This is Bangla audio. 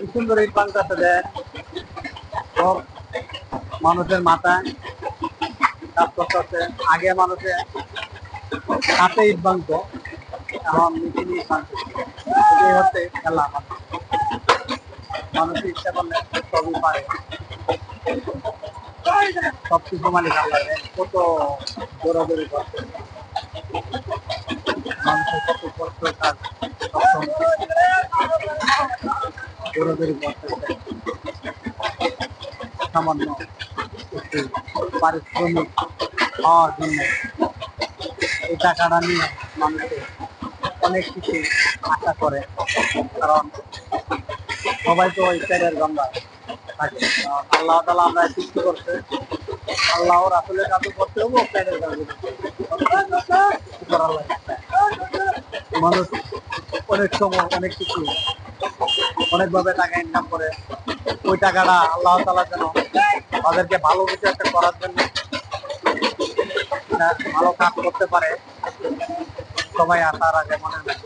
কি সুন্দর ইট ভাঙতেছে দেন, সব মানুষের মাথায় কাজ করতেছে। আগে মানুষের হাতে ইট ভাঙতো, এখন মেশিন ইট ভাঙতেছে। এটাই হচ্ছে খেলা। মানুষ ইচ্ছা করলে সবই পারে, সবকিছু মালিক আল্লাহ দেন। কত দৌড়াদৌড়ি করছে মানুষের, কত কষ্ট কাজ, সব দৌড়াদৌড়ি করতেছে সামান্য একটু পারিশ্রমিক পাওয়ার জন্য। এই টাকাটা নিয়ে মানুষের অনেক কিছু আশা করে, কারণ সবাই তো ওই পেটের গঙ্গা থাকে। আল্লাহ তালা আমরা সৃষ্টি করছে, আল্লাহ রাসূলের কাছে করতে হবো, পেটের গঙ্গা করার লাগে। মানুষ অনেক সময় অনেক কিছু অনেকভাবে টাকা ইনকাম করে, ওই টাকাটা আল্লাহ তালা যেন তাদেরকে ভালো কিছু একটা করার জন্য ভালো কাজ করতে পারে, সবাই আশা রাখে মনে হয়।